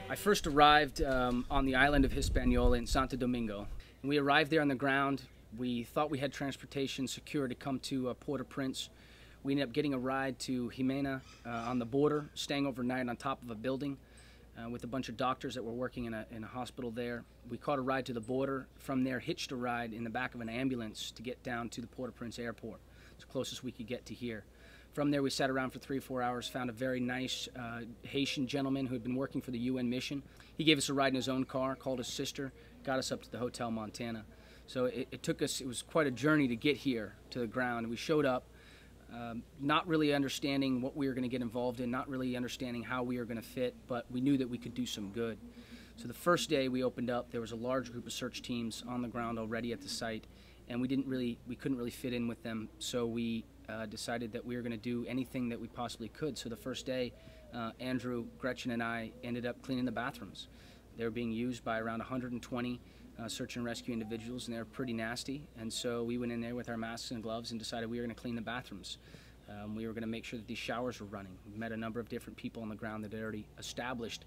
I first arrived on the island of Hispaniola in Santo Domingo. And we arrived there on the ground. We thought we had transportation secure to come to Port-au-Prince. We ended up getting a ride to Jimena on the border, staying overnight on top of a building with a bunch of doctors that were working in a hospital there. We caught a ride to the border. From there, hitched a ride in the back of an ambulance to get down to the Port-au-Prince airport. It's the closest we could get to here. From there, we sat around for 3 or 4 hours, found a very nice Haitian gentleman who had been working for the UN mission. He gave us a ride in his own car, called his sister, got us up to the Hotel Montana. So it took us, it was quite a journey to get here to the ground. We showed up not really understanding what we were going to get involved in, not really understanding how we were going to fit, but we knew that we could do some good. So the first day we opened up, there was a large group of search teams on the ground already at the site, and we couldn't really fit in with them. So we decided that we were going to do anything that we possibly could. So the first day, Andrew, Gretchen, and I ended up cleaning the bathrooms. They were being used by around 120 search and rescue individuals, and they were pretty nasty. And so we went in there with our masks and gloves and decided we were going to clean the bathrooms. We were going to make sure that these showers were running. We met a number of different people on the ground that had already established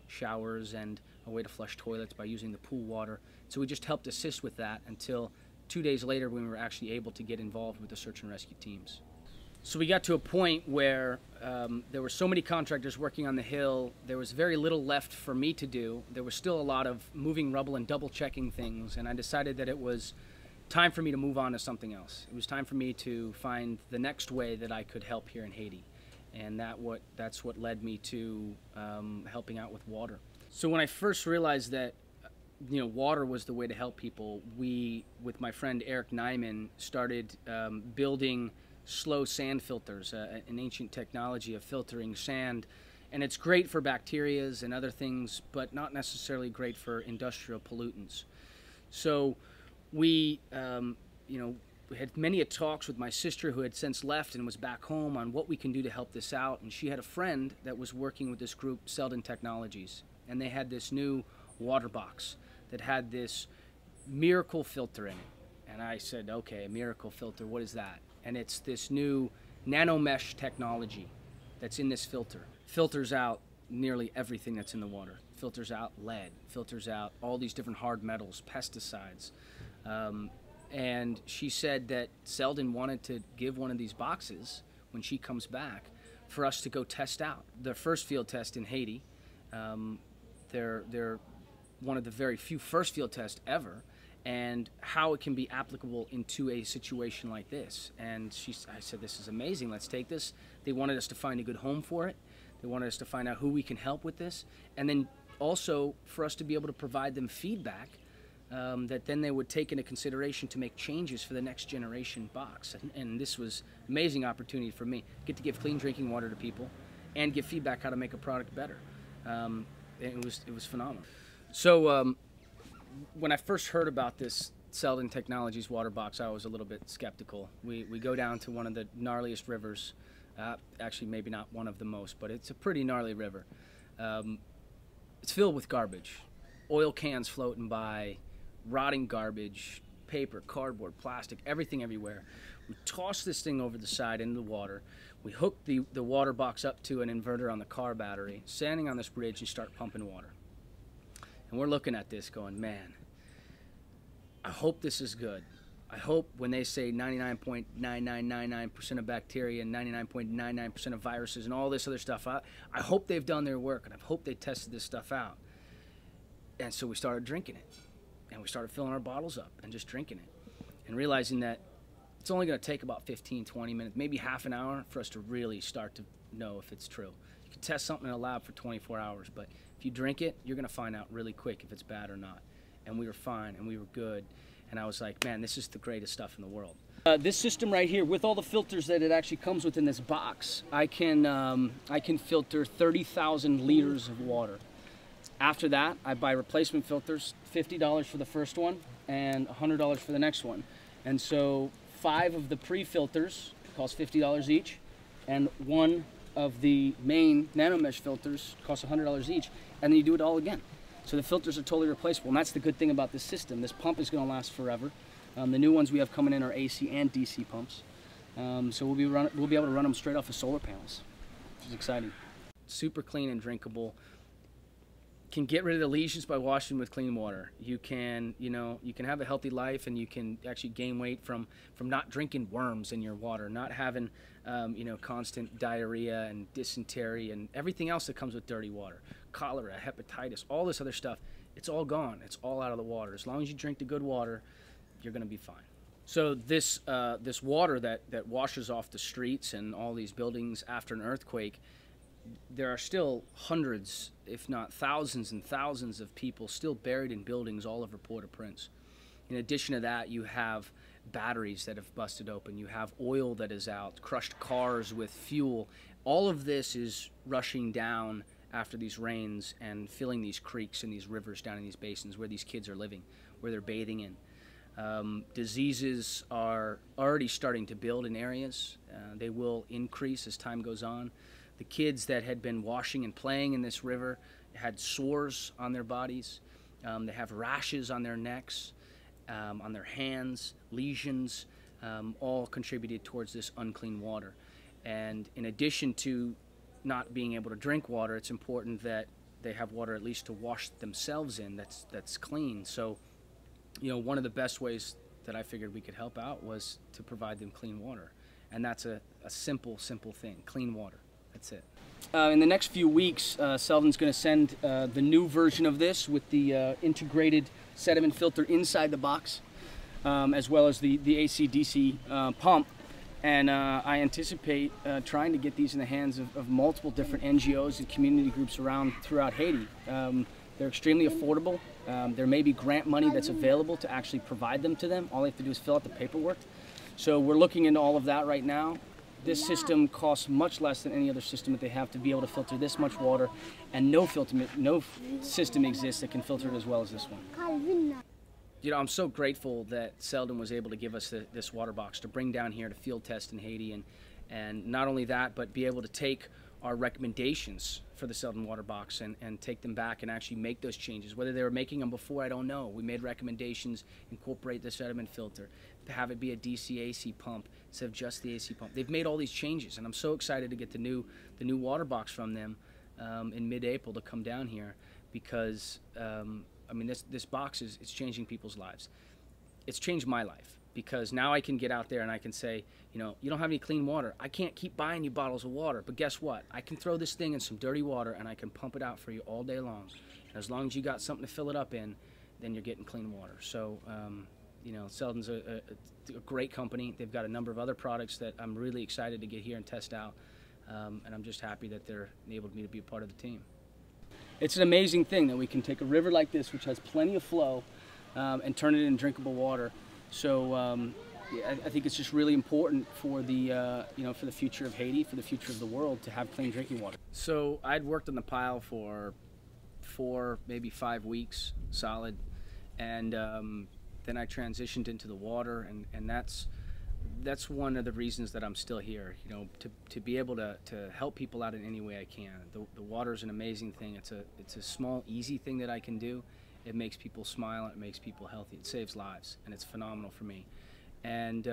showers and a way to flush toilets by using the pool water. So we just helped assist with that until 2 days later when we were actually able to get involved with the search and rescue teams. So we got to a point where there were so many contractors working on the hill, there was very little left for me to do. There was still a lot of moving rubble and double checking things, and I decided that it was time for me to move on to something else. It was time for me to find the next way that I could help here in Haiti, and that's what led me to helping out with water. So when I first realized that water was the way to help people, we, with my friend Eric Nyman, started building slow sand filters, an ancient technology of filtering sand. And it's great for bacterias and other things, but not necessarily great for industrial pollutants. So we, we had many talks with my sister, who had since left and was back home, on what we can do to help this out. And she had a friend that was working with this group, Steidle Technologies, and they had this new water box that had this miracle filter in it. And I said, okay, a miracle filter, what is that? And it's this new nanomesh technology that's in this filter. Filters out nearly everything that's in the water. Filters out lead, filters out all these different hard metals, pesticides. And she said that Selden wanted to give one of these boxes when she comes back for us to go test out. Their first field test in Haiti, they're one of the very few first field tests ever, and how it can be applicable into a situation like this. And I said, this is amazing, let's take this. They wanted us to find a good home for it. They wanted us to find out who we can help with this, and then also for us to be able to provide them feedback that then they would take into consideration to make changes for the next generation box. And this was an amazing opportunity for me. Get to give clean drinking water to people and give feedback how to make a product better. It was phenomenal. So when I first heard about this Steidle Technologies water box, I was a little bit skeptical. We go down to one of the gnarliest rivers, actually maybe not one of the most, but it's a pretty gnarly river. It's filled with garbage, oil cans floating by, rotting garbage, paper, cardboard, plastic, everything everywhere. We toss this thing over the side into the water. We hook the water box up to an inverter on the car battery, standing on this bridge, and start pumping water. And we're looking at this going, man, I hope this is good. I hope when they say 99.9999% of bacteria and 99.99% of viruses and all this other stuff, I hope they've done their work, and I hope they tested this stuff out. And so we started drinking it. And we started filling our bottles up and just drinking it. And realizing that it's only going to take about 15, 20 minutes, maybe half an hour for us to really start to know if it's true. You can test something in a lab for 24 hours, but if you drink it, you're going to find out really quick if it's bad or not. And we were fine, and we were good. And I was like, man, this is the greatest stuff in the world. This system right here, with all the filters that it actually comes with in this box, I can filter 30,000 liters of water. After that, I buy replacement filters, $50 for the first one and $100 for the next one. And so 5 of the pre-filters cost $50 each, and 1 of the main nanomesh filters costs $100 each, and then you do it all again. So the filters are totally replaceable, and that's the good thing about this system. This pump is going to last forever. The new ones we have coming in are AC and DC pumps. So we'll be able to run them straight off of solar panels, which is exciting. Super clean and drinkable. Can get rid of the lesions by washing with clean water. You can have a healthy life, and you can actually gain weight from not drinking worms in your water, not having constant diarrhea and dysentery and everything else that comes with dirty water, cholera, hepatitis, all this other stuff. It's all gone. It's all out of the water. As long as you drink the good water, you're going to be fine. So this water that washes off the streets and all these buildings after an earthquake, there are still hundreds, if not thousands and thousands of people still buried in buildings all over Port-au-Prince. In addition to that, you have batteries that have busted open. You have oil that is out, crushed cars with fuel. All of this is rushing down after these rains and filling these creeks and these rivers down in these basins where these kids are living, where they're bathing in. Diseases are already starting to build in areas. They will increase as time goes on. The kids that had been washing and playing in this river had sores on their bodies. They have rashes on their necks, on their hands, lesions, all contributed towards this unclean water. And in addition to not being able to drink water, it's important that they have water at least to wash themselves in that's clean. So, one of the best ways that I figured we could help out was to provide them clean water. And that's a simple thing, clean water. That's it. In the next few weeks, Selden's going to send the new version of this with the integrated sediment filter inside the box, as well as the AC/DC pump. And I anticipate trying to get these in the hands of multiple different NGOs and community groups throughout Haiti. They're extremely affordable. There may be grant money that's available to actually provide them to them. All they have to do is fill out the paperwork. So we're looking into all of that right now. This system costs much less than any other system that they have to be able to filter this much water, and no system exists that can filter it as well as this one. I'm so grateful that Selden was able to give us this water box to bring down here to field test in Haiti, and not only that, but be able to take our recommendations for the Selden water box and take them back and actually make those changes. Whether they were making them before, I don't know. We made recommendations, incorporate the sediment filter, to have it be a DC-AC pump instead of just the AC pump. They've made all these changes, and I'm so excited to get the new water box from them in mid-April to come down here, because this box it's changing people's lives. It's changed my life, because now I can get out there and I can say, you don't have any clean water. I can't keep buying you bottles of water, but guess what? I can throw this thing in some dirty water and I can pump it out for you all day long. And as long as you got something to fill it up in, then you're getting clean water. So, Selden's a great company. They've got a number of other products that I'm really excited to get here and test out. And I'm just happy that they're enabled me to be a part of the team. It's an amazing thing that we can take a river like this, which has plenty of flow, and turn it into drinkable water. So I think it's just really important for the for the future of Haiti, for the future of the world, to have clean drinking water. So I'd worked on the pile for 4, maybe 5 weeks solid, and then I transitioned into the water, and that's one of the reasons that I'm still here. To be able to help people out in any way I can. The water is an amazing thing. It's a small, easy thing that I can do. It makes people smile, and it makes people healthy. It saves lives, and it's phenomenal for me. And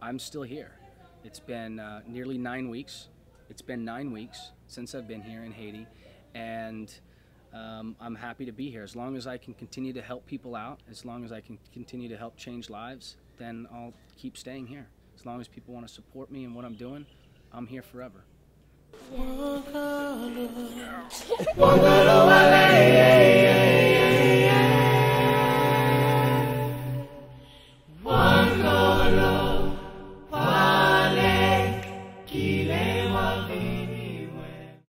I'm still here. It's been nearly 9 weeks. It's been 9 weeks since I've been here in Haiti, and I'm happy to be here. As long as I can continue to help people out, as long as I can continue to help change lives, then I'll keep staying here. As long as people want to support me and what I'm doing, I'm here forever. Yeah.